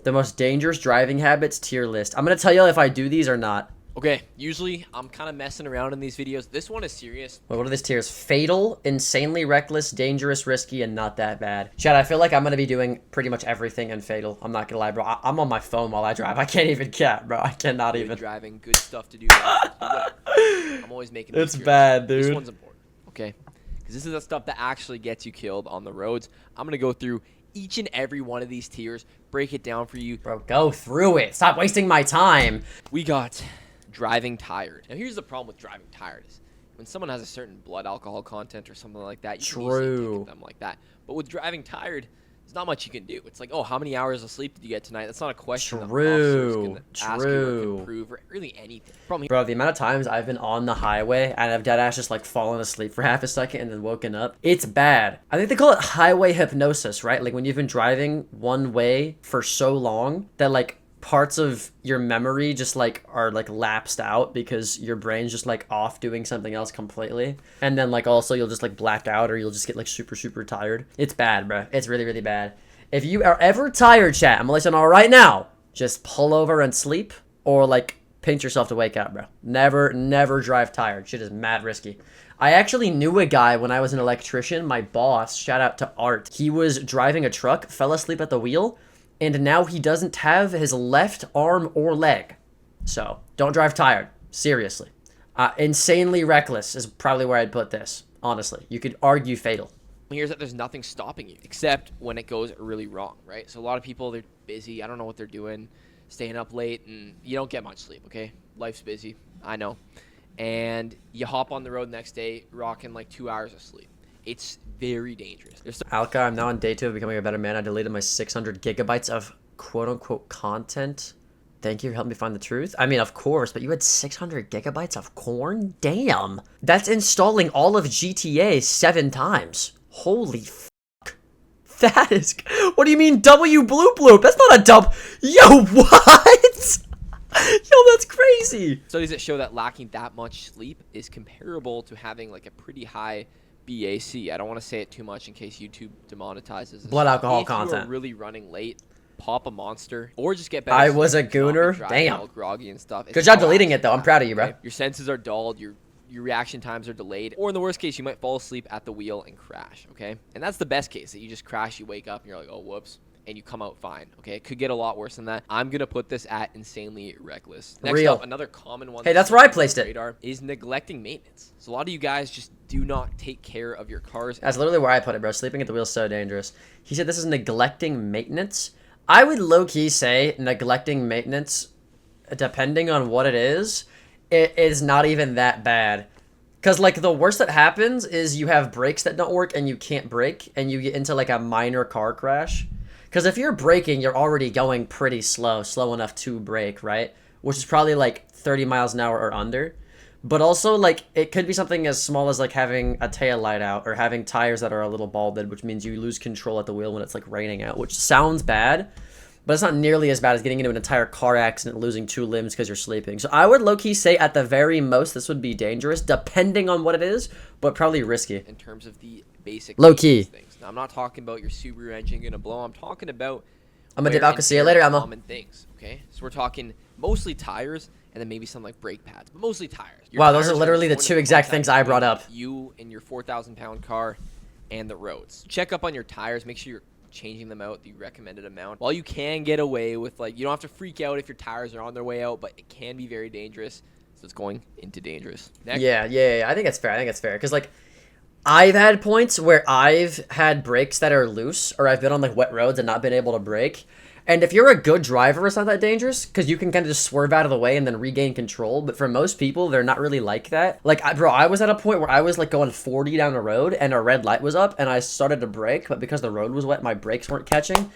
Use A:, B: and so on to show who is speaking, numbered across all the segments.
A: The most dangerous driving habits tier list. I'm going to tell you if I do these or not.
B: Okay, usually I'm kind of messing around in these videos. This one is serious.
A: Wait, what are these tiers? Fatal, insanely reckless, dangerous, risky, and not that bad. Chad, I feel like I'm going to be doing pretty much everything in fatal. I'm not going to lie, bro. I'm on my phone while I drive. I can't even cap, bro. I cannot
B: Good
A: even.
B: driving, good stuff to do. I'm always making
A: It's
B: these
A: bad, dude.
B: This one's important, okay? Because this is the stuff that actually gets you killed on the roads. I'm going to go through each and every one of these tiers, break it down for you.
A: Bro, go through it. Stop wasting my time.
B: We got driving tired. Now here's the problem with driving tired is when someone has a certain blood alcohol content or something like that, you can easily ticket them like that. But with driving tired, there's not much you can do. It's like, oh, how many hours of sleep did you get tonight? That's not a question.
A: True.
B: Ask you or can prove or really anything.
A: Bro, the amount of times I've been on the highway and I've deadass just like fallen asleep for half a second and then woken up, it's bad. I think they call it highway hypnosis, right? Like when you've been driving one way for so long that like parts of your memory just like are like lapsed out because your brain's just like off doing something else completely, and then like also you'll just like black out or you'll just get like super tired. It's bad, bro. It's really bad. If you are ever tired, chat, I'm gonna let you know right now, just pull over and sleep or like pinch yourself to wake up, bro. Never drive tired. Shit is mad risky. I actually knew a guy when I was an electrician. My boss, shout out to Art, he was driving a truck, fell asleep at the wheel, and now he doesn't have his left arm or leg. So, don't drive tired. Seriously. Insanely reckless is probably where I'd put this. Honestly. You could argue fatal.
B: Here's that there's nothing stopping you, except when it goes really wrong, right? So a lot of people, they're busy. I don't know what they're doing. Staying up late, and you don't get much sleep, okay? Life's busy. I know. And you hop on the road next day, rocking like 2 hours of sleep. It's very dangerous.
A: Alka, I'm now on day 2 of becoming a better man. I deleted my 600 gigabytes of quote-unquote content. Thank you for helping me find the truth. I mean, of course, but you had 600 gigabytes of corn? Damn. That's installing all of GTA 7 times. Holy fuck. That is... What do you mean W bloop bloop? That's not a dub... Yo, what? Yo, that's crazy.
B: Studies that show that lacking that much sleep is comparable to having like a pretty high BAC. I don't want to say it too much in case YouTube demonetizes.
A: Blood alcohol content.
B: If you're really running late, pop a monster or just get better.
A: I was a gooner. Damn.
B: All groggy and stuff.
A: Good job deleting it though. I'm proud of you, bro.
B: Your senses are dulled. Your reaction times are delayed. Or in the worst case, you might fall asleep at the wheel and crash. Okay, and that's the best case. That you just crash, you wake up, and you're like, oh whoops. And you come out fine. Okay, it could get a lot worse than that. I'm gonna put this at insanely reckless. Next up, another common one.
A: Hey, that's where I placed it.
B: Radar is neglecting maintenance. So a lot of you guys just do not take care of your cars.
A: That's literally where I put it, bro. Sleeping at the wheel is so dangerous. He said this is neglecting maintenance. I would low-key say neglecting maintenance, depending on what it is not even that bad. Because, like, the worst that happens is you have brakes that don't work and you can't brake, and you get into, like, a minor car crash. Because if you're braking, you're already going pretty slow enough to brake, right? Which is probably like 30 miles an hour or under. But also, like, it could be something as small as like having a tail light out or having tires that are a little balded, which means you lose control at the wheel when it's like raining out, which sounds bad, but it's not nearly as bad as getting into an entire car accident, losing 2 limbs because you're sleeping. So I would low-key say at the very most this would be dangerous, depending on what it is, but probably risky.
B: In terms of the basic
A: low-key
B: things. Now, I'm not talking about your Subaru engine gonna blow. I'm talking about
A: I'm gonna dip Alka. See you later, Emma.
B: Common things, okay? So we're talking mostly tires and then maybe some like brake pads, but mostly tires.
A: Wow, those are literally the 2 exact things I brought up.
B: You and your 4,000-pound car and the roads. Check up on your tires. Make sure you're changing them out the recommended amount. While you can get away with, like, you don't have to freak out if your tires are on their way out, but it can be very dangerous. So it's going into dangerous. Next.
A: Yeah. I think it's fair. Because, like, I've had points where I've had brakes that are loose, or I've been on like wet roads and not been able to brake. And if you're a good driver, it's not that dangerous because you can kind of just swerve out of the way and then regain control. But for most people, they're not really like that. Like, bro, I was at a point where I was like going 40 down the road and a red light was up and I started to brake, but because the road was wet, my brakes weren't catching.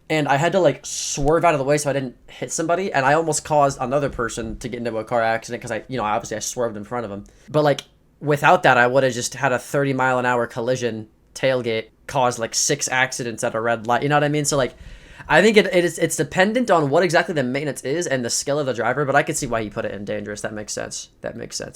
A: And I had to like swerve out of the way so I didn't hit somebody. And I almost caused another person to get into a car accident because obviously I swerved in front of him. But like, without that, I would have just had a 30-mile-an-hour collision tailgate, caused like 6 accidents at a red light. You know what I mean? So like, I think it's dependent on what exactly the maintenance is and the skill of the driver. But I could see why he put it in dangerous. That makes sense.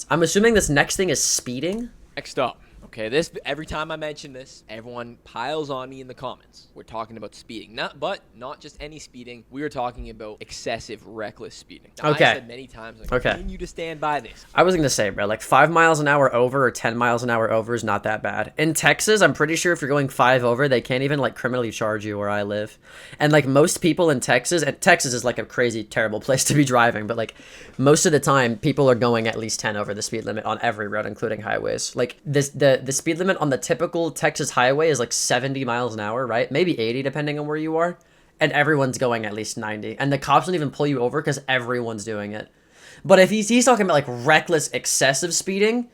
A: I'm assuming this next thing is speeding.
B: Next up, Okay, every time I mention this, everyone piles on me in the comments. We're talking about speeding, but not just any speeding. We are talking about excessive, reckless speeding. Now,
A: Okay.
B: I said many times, I continue to stand by this.
A: I was gonna say, bro, like 5 miles an hour over or 10 miles an hour over is not that bad. In Texas, I'm pretty sure if you're going 5 over, they can't even like criminally charge you where I live. And like most people in Texas, and Texas is like a crazy, terrible place to be driving, but like most of the time, people are going at least 10 over the speed limit on every road, including highways. Like the speed limit on the typical Texas highway is like 70 miles an hour, right? Maybe 80 depending on where you are. And everyone's going at least 90. And the cops don't even pull you over because everyone's doing it. But if he's talking about like reckless, excessive speeding,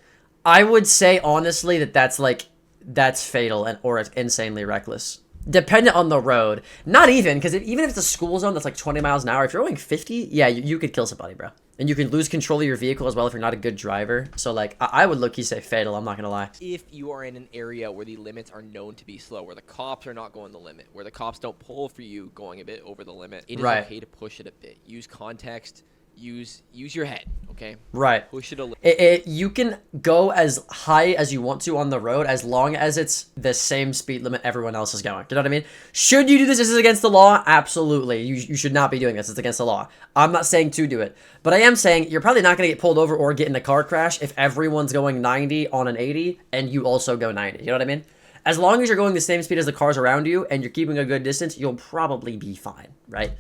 A: I would say honestly that's fatal or it's insanely reckless. Dependent on the road. Not even, because even if it's a school zone that's like 20 miles an hour, if you're going 50, yeah, you could kill somebody, bro. And you can lose control of your vehicle as well if you're not a good driver. So like, I would low-key say fatal, I'm not gonna lie.
B: If you are in an area where the limits are known to be slow, where the cops are not going the limit, where the cops don't pull for you going a bit over the limit, it is okay to push it a bit. Use context. Use your head, okay?
A: Right.
B: Push it a little.
A: You can go as high as you want to on the road as long as it's the same speed limit everyone else is going. Do you know what I mean? Should you do this? This is against the law? Absolutely. You should not be doing this. It's against the law. I'm not saying to do it. But I am saying you're probably not going to get pulled over or get in a car crash if everyone's going 90 on an 80 and you also go 90. You know what I mean? As long as you're going the same speed as the cars around you and you're keeping a good distance, you'll probably be fine, right?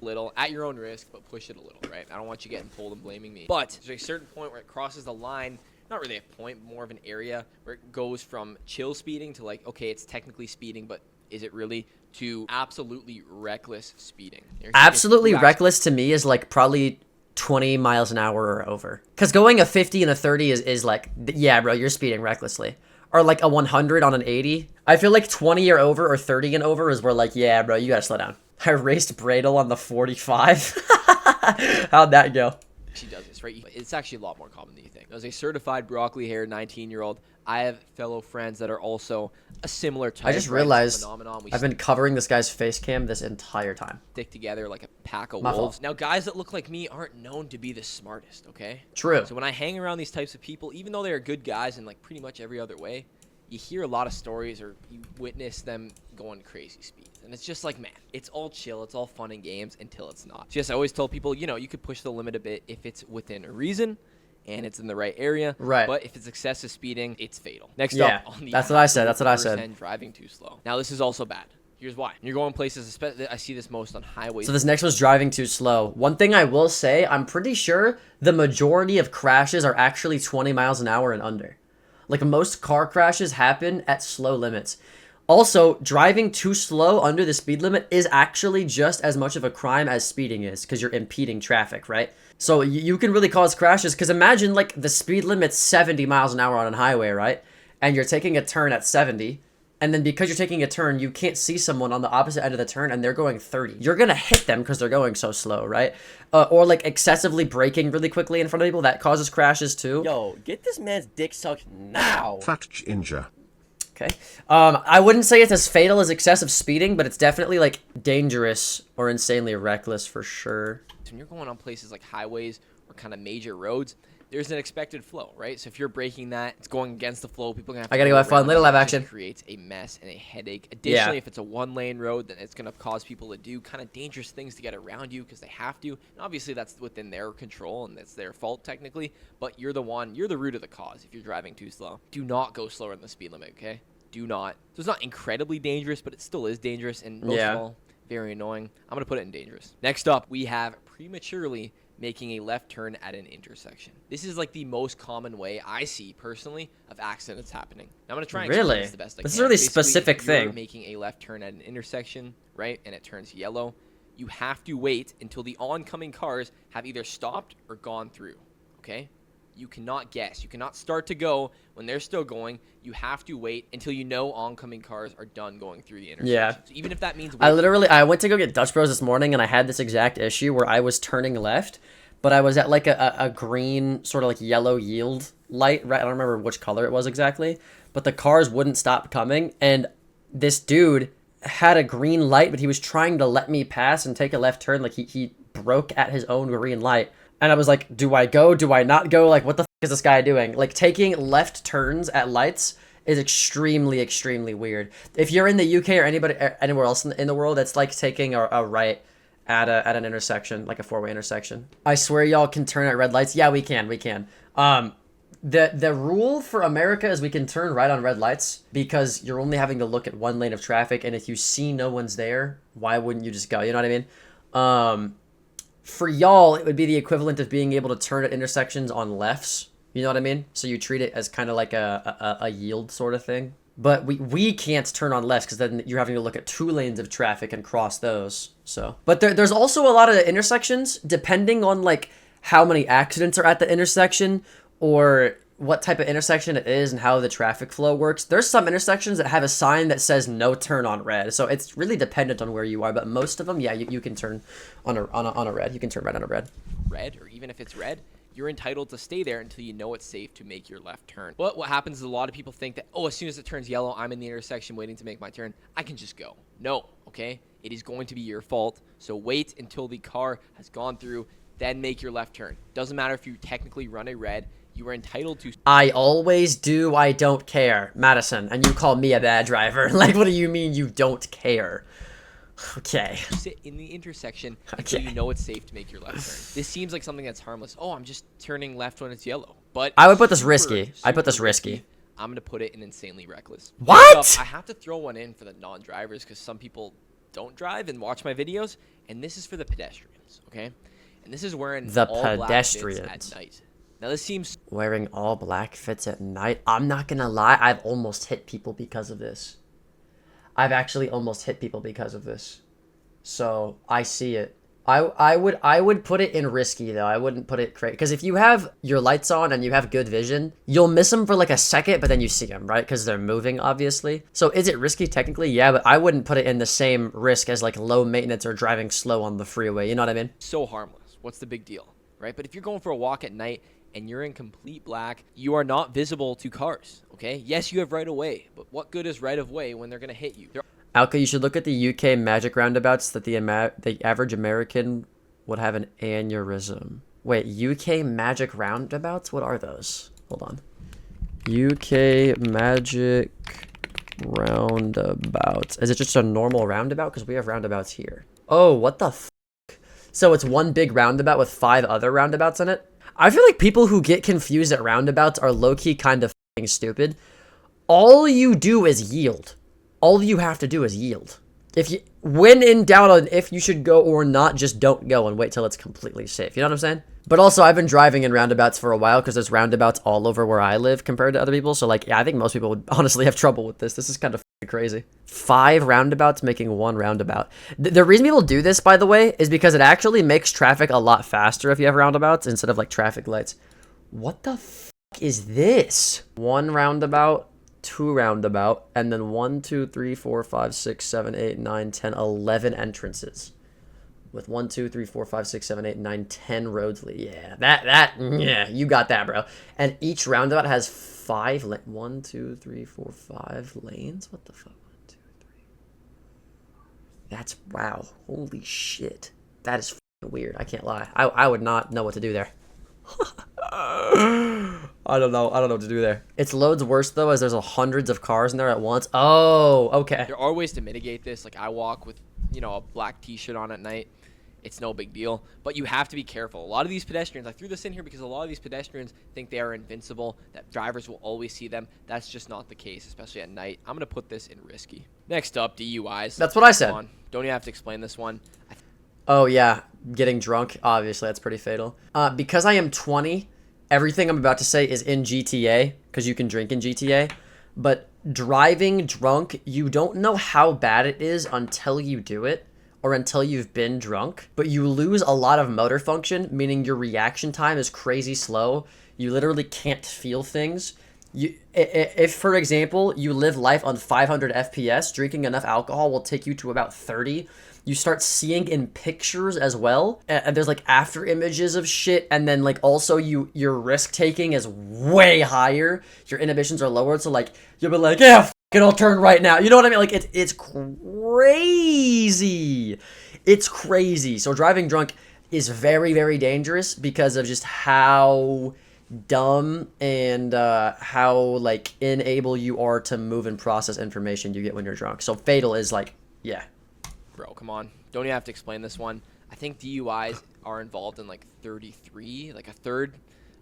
B: Little at your own risk, but push it a little, right? I don't want you getting pulled and blaming me. But there's a certain point where it crosses the line, not really a point, more of an area where it goes from chill speeding to like, okay, it's technically speeding, but is it really, to absolutely reckless speeding.
A: Absolutely reckless to me is like probably 20 miles an hour or over. Because going a 50 and a 30 is like, yeah, bro, you're speeding recklessly. Or like a 100 on an 80. I feel like 20 or over or 30 and over is where like, yeah, bro, you gotta slow down. I raced Bradle on the 45. How'd that go?
B: She does this, right? It's actually a lot more common than you think. As a certified broccoli hair 19-year-old, I have fellow friends that are also a similar type.
A: I just realized I've been covering this guy's face cam this entire time.
B: Stick together like a pack of wolves. Now, guys that look like me aren't known to be the smartest, okay?
A: True.
B: So when I hang around these types of people, even though they are good guys in like pretty much every other way, you hear a lot of stories or you witness them going crazy speeds. And it's just like, man, it's all chill. It's all fun and games until it's not. Just I always tell people, you know, you could push the limit a bit if it's within a reason and it's in the right area.
A: Right.
B: But if it's excessive speeding, it's fatal. Next up on the
A: that's what I said. That's what I said.
B: Driving too slow. Now, this is also bad. Here's why. You're going places, I see this most on highways.
A: So this next one's driving too slow. One thing I will say, I'm pretty sure the majority of crashes are actually 20 miles an hour and under. Like most car crashes happen at slow limits. Also, driving too slow under the speed limit is actually just as much of a crime as speeding is because you're impeding traffic, right? So you can really cause crashes because imagine like the speed limit's 70 miles an hour on a highway, right? And you're taking a turn at 70. And then because you're taking a turn, you can't see someone on the opposite end of the turn and they're going 30. You're going to hit them because they're going so slow, right? Or like excessively braking really quickly in front of people. That causes crashes too.
C: Yo, get this man's dick sucked now.
D: Fat ginger.
A: Okay. I wouldn't say it's as fatal as excessive speeding, but it's definitely like dangerous or insanely reckless for sure.
B: When you're going on places like highways or kind of major roads, there's an expected flow, right? So if you're breaking that, it's going against the flow. People are gonna have to
A: I gotta go have fun. Little live action.
B: It creates a mess and a headache. Additionally, if it's a one-lane road, then it's gonna cause people to do kind of dangerous things to get around you because they have to. And obviously, that's within their control and that's their fault technically. But you're the root of the cause if you're driving too slow. Do not go slower than the speed limit, okay? Do not. So it's not incredibly dangerous, but it still is dangerous and most of all, very annoying. I'm gonna put it in dangerous. Next up, we have prematurely making a left turn at an intersection. This is like the most common way I see personally of accidents happening. Now I'm going to try and explain this the best I can.
A: This is a really specific
B: if you're
A: thing.
B: Making a left turn at an intersection, right, and it turns yellow, you have to wait until the oncoming cars have either stopped or gone through, okay? You cannot guess. You cannot start to go when they're still going. You have to wait until you know oncoming cars are done going through the intersection.
A: Yeah.
B: So even if that means
A: I went to go get Dutch Bros this morning and I had this exact issue where I was turning left, but I was at like a green sort of like yellow yield light. Right? I don't remember which color it was exactly, but the cars wouldn't stop coming. And this dude had a green light, but he was trying to let me pass and take a left turn. Like he broke at his own green light. And I was like, do I go? Do I not go? Like, what the is this guy doing? Like, taking left turns at lights is extremely, extremely weird. If you're in the UK or anywhere else in the world, it's like taking a right at an intersection, like a four-way intersection. I swear y'all can turn at red lights. Yeah, we can. The rule for America is we can turn right on red lights because you're only having to look at one lane of traffic, and if you see no one's there, why wouldn't you just go? You know what I mean? For y'all, it would be the equivalent of being able to turn at intersections on lefts. You know what I mean? So you treat it as kind of like a yield sort of thing. But we can't turn on lefts because then you're having to look at 2 lanes of traffic and cross those. So, but there's also a lot of intersections, depending on like how many accidents are at the intersection or what type of intersection it is and how the traffic flow works. There's some intersections that have a sign that says no turn on red. So it's really dependent on where you are, but most of them, yeah, you can turn on a red. You can turn right on a red.
B: Red, or even if it's red, you're entitled to stay there until you know it's safe to make your left turn. But what happens is a lot of people think that, oh, as soon as it turns yellow, I'm in the intersection waiting to make my turn. I can just go. No, okay? It is going to be your fault. So wait until the car has gone through, then make your left turn. Doesn't matter if you technically run a red. You are entitled to.
A: I always do. I don't care, Madison. And you call me a bad driver. Like, what do you mean you don't care? Okay.
B: Sit in the intersection until you know it's safe to make your left turn. This seems like something that's harmless. Oh, I'm just turning left when it's yellow. But
A: I would put this risky. I put this risky.
B: I'm going to put it in insanely reckless.
A: What?
B: I have to throw one in for the non-drivers because some people don't drive and watch my videos. And this is for the pedestrians, okay? And this is wearing
A: the
B: all
A: pedestrians
B: black fits at night. Now, this seems...
A: Wearing all black fits at night? I'm not gonna lie, I've almost hit people because of this. I've actually almost hit people because of this. So, I see it. I would put it in risky, though. I wouldn't put it crazy. Because if you have your lights on and you have good vision, you'll miss them for like a second, but then you see them, right? Because they're moving, obviously. So, is it risky? Technically, yeah, but I wouldn't put it in the same risk as like low maintenance or driving slow on the freeway. You know what I mean?
B: So harmless. What's the big deal, right? But if you're going for a walk at night and you're in complete black, you are not visible to cars, okay? Yes, you have right of way, but what good is right of way when they're going to hit you?
A: Alka, you should look at the UK magic roundabouts that the average American would have an aneurysm. Wait, UK magic roundabouts? What are those? Hold on. UK magic roundabouts. Is it just a normal roundabout? Because we have roundabouts here. Oh, what the f***? So it's one big roundabout with 5 other roundabouts in it? I feel like people who get confused at roundabouts are low-key kind of f***ing stupid. All you do is yield. All you have to do is yield. When in doubt on if you should go or not, just don't go and wait till it's completely safe. You know what I'm saying? But also, I've been driving in roundabouts for a while because there's roundabouts all over where I live compared to other people. So, like, yeah, I think most people would honestly have trouble with this. This is kind of crazy. 5 roundabouts making 1 roundabout. The reason people do this, by the way, is because it actually makes traffic a lot faster if you have roundabouts instead of, like, traffic lights. What the f*** is this? 1 roundabout, 2 roundabout, and then 1, 2, 3, 4, 5, 6, 7, 8, 9, 10, 11 entrances. With 1, 2, 3, 4, 5, 6, 7, 8, 9, 10 roads. Yeah, yeah, you got that, bro. And each roundabout has 5 1, 2, 3, 4, 5 lanes. What the fuck? 1, 2, 3. That's wow. Holy shit. That is weird. I can't lie. I would not know what to do there. I don't know what to do there. It's loads worse though, as there's hundreds of cars in there at once. Oh, okay.
B: There are ways to mitigate this. Like I walk with, a black t-shirt on at night. It's no big deal, but you have to be careful. A lot of these pedestrians, I threw this in here because a lot of these pedestrians think they are invincible, that drivers will always see them. That's just not the case, especially at night. I'm going to put this in risky. Next up, DUIs.
A: That's what I said.
B: Don't even have to explain this one.
A: Oh, yeah. Getting drunk. Obviously, that's pretty fatal. Because I am 20, everything I'm about to say is in GTA, because you can drink in GTA. But driving drunk, you don't know how bad it is until you do it, or until you've been drunk. But you lose a lot of motor function, meaning your reaction time is crazy slow. You literally can't feel things. If, for example, you live life on 500 FPS, drinking enough alcohol will take you to about 30. You start seeing in pictures as well, and there's like after images of shit, and then like also your risk taking is way higher. Your inhibitions are lowered, so like you'll be like, yeah, f it, I'll turn right now. You know what I mean? Like it's crazy. It's crazy. So driving drunk is very, very dangerous because of just how dumb and how like unable you are to move and process information you get when you're drunk. So fatal is like, yeah.
B: Bro, come on. Don't even have to explain this one. I think DUIs are involved in like 33, like a third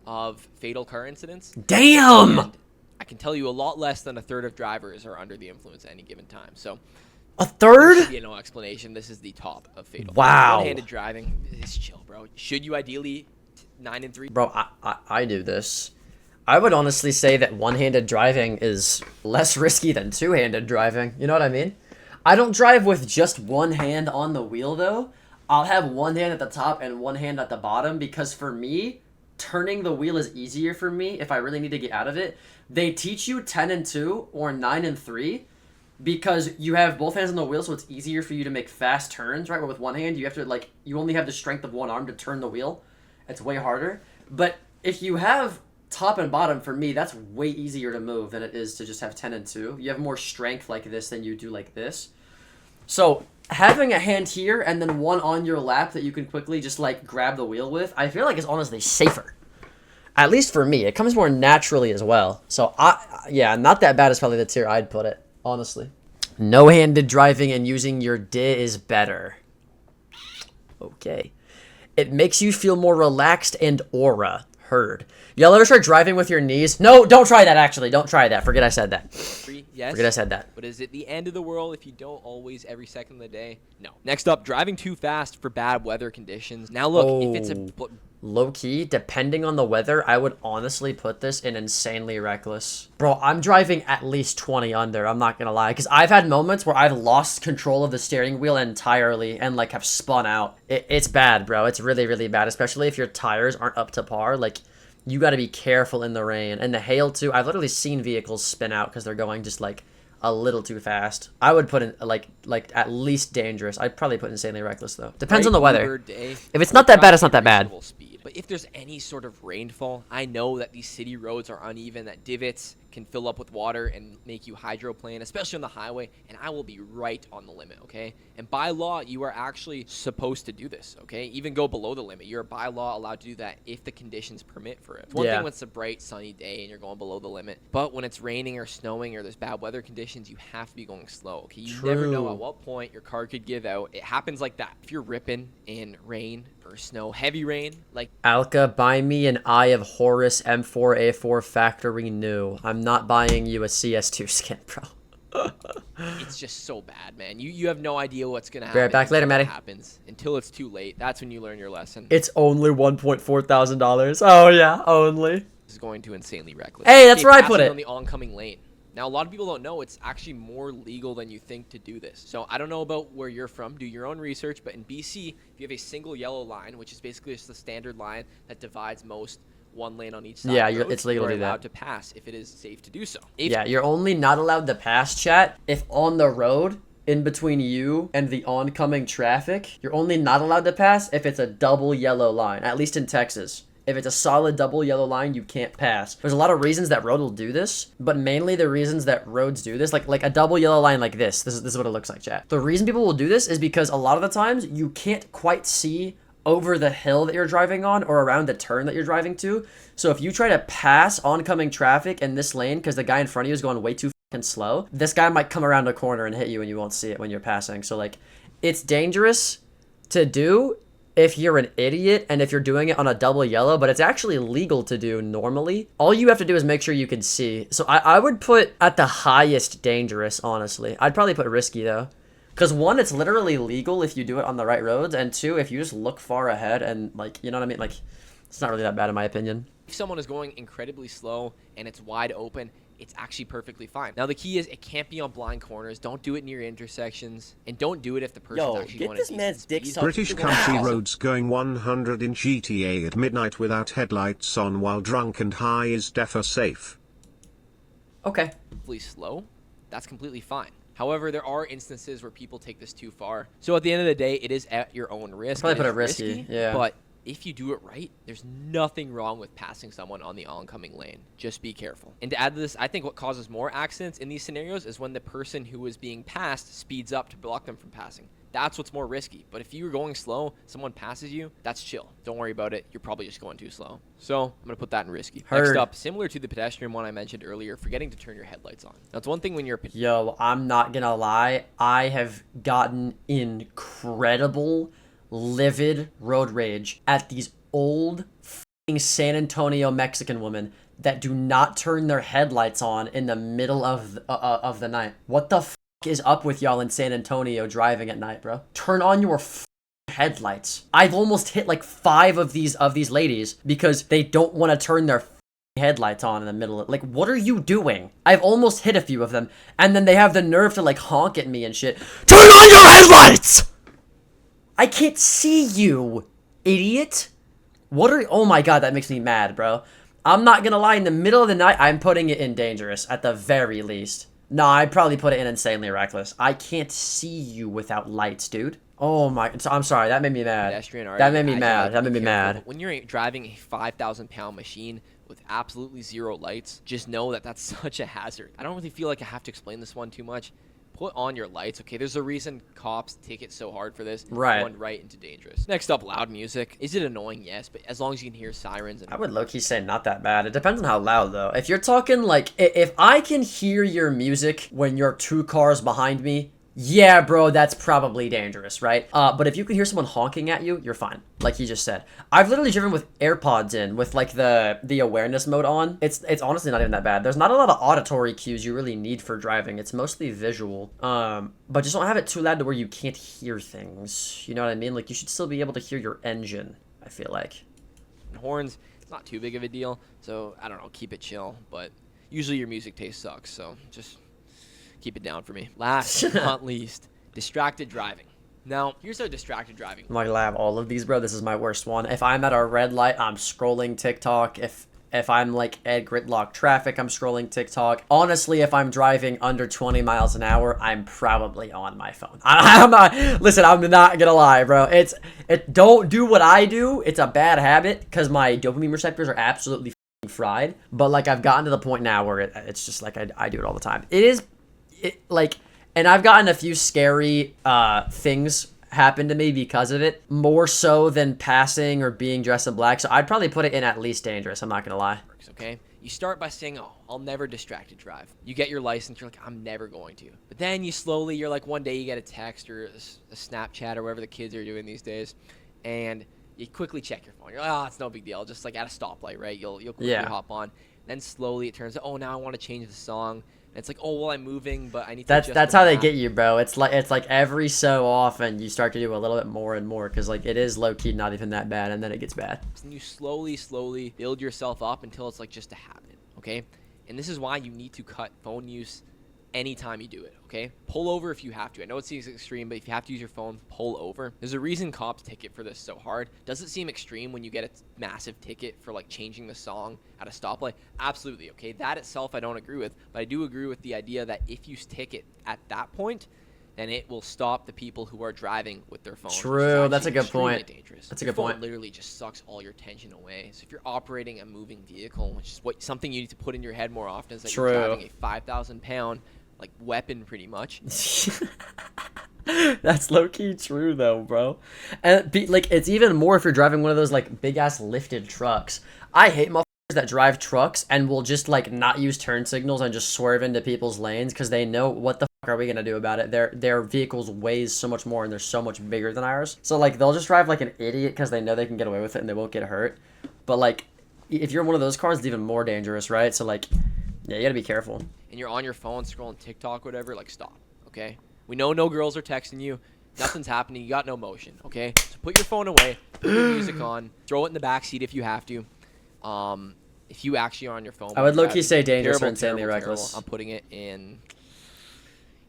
B: of fatal car incidents.
A: Damn!
B: And I can tell you a lot less than a third of drivers are under the influence at any given time. So
A: A
B: there
A: third?
B: should be no explanation. This is the top of fatal.
A: Wow.
B: One-handed driving is chill, bro. Should you ideally 9 and 3?
A: Bro, I do this. I would honestly say that one-handed driving is less risky than two-handed driving. You know what I mean? I don't drive with just one hand on the wheel, though. I'll have one hand at the top and one hand at the bottom because for me, turning the wheel is easier for me if I really need to get out of it. They teach you 10 and 2 or 9 and 3 because you have both hands on the wheel, so it's easier for you to make fast turns, right? Where with one hand, you have to, like, you only have the strength of one arm to turn the wheel. It's way harder. But if you have top and bottom, for me, that's way easier to move than it is to just have 10 and 2. You have more strength like this than you do like this. So having a hand here and then one on your lap that you can quickly just like grab the wheel with, I feel like is honestly safer. At least for me, it comes more naturally as well. So yeah, not that bad is probably the tier I'd put it, honestly. No-handed driving and using your D is better. Okay. It makes you feel more relaxed and aura. Heard. Y'all ever start driving with your knees? No, don't try that, actually. Don't try that. Forget I said that.
B: Yes.
A: Forget I said that.
B: But is it the end of the world if you don't always every second of the day? No. Next up, driving too fast for bad weather conditions. Now look, if it's a...
A: Low-key, depending on the weather, I would honestly put this in insanely reckless. Bro, I'm driving at least 20 under, I'm not gonna lie. Because I've had moments where I've lost control of the steering wheel entirely and, like, have spun out. It's bad, bro. It's really, really bad, especially if your tires aren't up to par. Like, you gotta be careful in the rain. And the hail, too. I've literally seen vehicles spin out because they're going just, like, a little too fast. I would put in, like at least dangerous. I'd probably put insanely reckless, though. Depends on the weather. If it's not that bad, it's not that bad.
B: But if there's any sort of rainfall, I know that these city roads are uneven, that divots can fill up with water and make you hydroplane, especially on the highway, and I will be right on the limit, okay? And by law, you are actually supposed to do this, okay? Even go below the limit. You're by law allowed to do that if the conditions permit for it. One thing when it's a bright, sunny day and you're going below the limit, but when it's raining or snowing or there's bad weather conditions, you have to be going slow, okay? You never know at what point your car could give out. It happens like that. If you're ripping in rain or snow, heavy rain, like...
A: Alka, buy me an Eye of Horus M4A4 factory new. I'm not buying you a CS2 skin, bro.
B: It's just so bad, man. You have no idea what's gonna happen.
A: Be right back later, Matty.
B: Happens until it's too late. That's when you learn your lesson.
A: It's only $1.4 thousand. Oh yeah, only.
B: This is going to insanely reckless.
A: Hey, that's where I put it.
B: On the oncoming lane. Now, a lot of people don't know it's actually more legal than you think to do this. So I don't know about where you're from. Do your own research. But in BC, if you have a single yellow line, which is basically just the standard line that divides most one lane on each side.
A: Yeah,
B: of the road,
A: it's legal to do that.
B: You're allowed to pass if it is safe to do so.
A: Yeah, you're only not allowed to pass, chat, if on the road in between you and the oncoming traffic, you're only not allowed to pass if it's a double yellow line, at least in Texas. If it's a solid double yellow line, you can't pass. There's a lot of reasons that road will do this, but mainly the reasons that roads do this, like a double yellow line like this is what it looks like, chat. The reason people will do this is because a lot of the times you can't quite see over the hill that you're driving on or around the turn that you're driving to. So if you try to pass oncoming traffic in this lane because the guy in front of you is going way too fucking slow, this guy might come around a corner and hit you and you won't see it when you're passing. So like, it's dangerous to do if you're an idiot and if you're doing it on a double yellow, but it's actually legal to do normally. All you have to do is make sure you can see. So I would put at the highest dangerous, honestly. I'd probably put risky though. Because one, it's literally legal if you do it on the right roads, and two, if you just look far ahead and like, you know what I mean? Like, it's not really that bad in my opinion.
B: If someone is going incredibly slow and it's wide open, it's actually perfectly fine. Now the key is it can't be on blind corners. Don't do it near intersections, and don't do it if the person's actually going
C: get this man's dick sucked.
D: British country roads going 100 in GTA at midnight without headlights on while drunk and high is definitely safe.
A: Okay.
B: Slow, that's completely fine. However, there are instances where people take this too far. So at the end of the day, it is at your own risk.
A: Probably put it risky, yeah.
B: But if you do it right, there's nothing wrong with passing someone on the oncoming lane. Just be careful. And to add to this, I think what causes more accidents in these scenarios is when the person who is being passed speeds up to block them from passing. That's what's more risky. But if you're going slow, someone passes you, that's chill. Don't worry about it. You're probably just going too slow. So I'm going to put that in risky.
A: Heard.
B: Next up, similar to the pedestrian one I mentioned earlier, forgetting to turn your headlights on. That's one thing when you're...
A: Yo, I'm not gonna lie. I have gotten incredible, livid road rage at these old f***ing San Antonio Mexican women that do not turn their headlights on in the middle of the night. What the f*** is up with y'all in San Antonio driving at night, bro? Turn on your headlights. I've almost hit like 5 of these ladies because they don't want to turn their headlights on in the middle of, like, what are you doing? I've almost hit a few of them, and then they have the nerve to like honk at me and shit. Turn on your headlights! I can't see you, idiot. What are... Oh my god, that makes me mad, bro. I'm not gonna lie, in the middle of the night, I'm putting it in dangerous, at the very least. Nah, I'd probably put it in insanely reckless. I can't see you without lights, dude. Oh my... I'm sorry, that made me mad. That made me mad. That made me mad.
B: When you're driving a 5,000-pound machine with absolutely 0 lights, just know that that's such a hazard. I don't really feel like I have to explain this one too much. Put on your lights, okay? There's a reason cops take it so hard for this.
A: Right.
B: Going right into dangerous. Next up, loud music. Is it annoying? Yes, but as long as you can hear sirens. And
A: I would low-key say not that bad. It depends on how loud, though. If you're talking, like, if I can hear your music when you're 2 cars behind me, yeah, bro, that's probably dangerous, right? But if you can hear someone honking at you, you're fine. Like you just said. I've literally driven with AirPods in, with like the awareness mode on. It's honestly not even that bad. There's not a lot of auditory cues you really need for driving. It's mostly visual. But just don't have it too loud to where you can't hear things. You know what I mean? Like, you should still be able to hear your engine, I feel like.
B: horns, it's not too big of a deal. So I don't know, keep it chill. But usually your music taste sucks, so just keep it down for me. Last but not least, distracted driving. Now, here's how distracted driving.
A: I'm not gonna have all of these, bro. This is my worst one. If I'm at a red light, I'm scrolling TikTok. If I'm like at gridlock traffic, I'm scrolling TikTok. Honestly, if I'm driving under 20 miles an hour, I'm probably on my phone. I'm not, listen, I'm not gonna lie, bro. Don't do what I do. It's a bad habit because my dopamine receptors are absolutely fried. But like, I've gotten to the point now where it's just like I do it all the time. And I've gotten a few scary things happen to me because of it, more so than passing or being dressed in black. So I'd probably put it in at least dangerous. I'm not gonna lie.
B: Okay, you start by saying, "Oh, I'll never distracted drive." You get your license, you're like, "I'm never going to." But then you're like, one day you get a text or a Snapchat or whatever the kids are doing these days, and you quickly check your phone. You're like, "Oh, it's no big deal." Just like at a stoplight, right? You'll quickly hop on. Then slowly it turns out, "Oh, now I want to change the song." And it's like, "Oh, well, I'm moving, but I need to adjust
A: That's
B: the
A: how they
B: map."
A: get you, bro. It's like every so often you start to do a little bit more and more because like it is low key not even that bad, and then it gets bad.
B: And you slowly build yourself up until it's like just a habit, okay? And this is why you need to cut phone use anytime you do it, okay? Pull over if you have to. I know it seems extreme, but if you have to use your phone, pull over. There's a reason cops ticket for this so hard. Does it seem extreme when you get a massive ticket for like changing the song at a stoplight? Absolutely, okay? That itself I don't agree with, but I do agree with the idea that if you ticket at that point, then it will stop the people who are driving with their phones.
A: True, that's a good point.
B: Dangerous.
A: That's a
B: Your
A: good point.
B: phone literally just sucks all your attention away. So if you're operating a moving vehicle, which is something you need to put in your head more often, is that you're driving a 5,000-pound like weapon pretty much.
A: That's low-key true though, bro. And like it's even more if you're driving one of those like big ass lifted trucks. I hate motherfuckers that drive trucks and will just like not use turn signals and just swerve into people's lanes because they know what the fuck are we gonna do about it. Their vehicles weighs so much more and they're so much bigger than ours. So like they'll just drive like an idiot because they know they can get away with it and they won't get hurt. But like if you're in one of those cars, it's even more dangerous, right? So like yeah, you gotta be careful.
B: And you're on your phone scrolling TikTok, whatever, like stop, okay? We know no girls are texting you. Nothing's happening. You got no motion, okay? So put your phone away, put your music on, throw it in the back seat if you have to. If you actually are on your phone.
A: I would low-key say dangerous or insanely reckless.
B: I'm putting it in.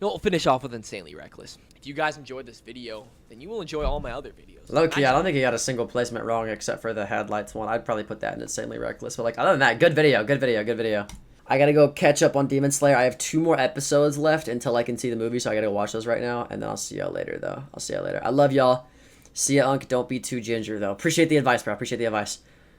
B: We'll finish off with insanely reckless. If you guys enjoyed this video, then you will enjoy all my other videos.
A: Low-key, I don't think you got a single placement wrong except for the headlights one. I'd probably put that in insanely reckless. But like other than that, good video, good video, good video. I gotta go catch up on Demon Slayer. I have 2 more episodes left until I can see the movie, so I gotta go watch those right now, and then I'll see y'all later, though. I'll see y'all later. I love y'all. See ya, Unk. Don't be too ginger, though. Appreciate the advice, bro. Appreciate the advice.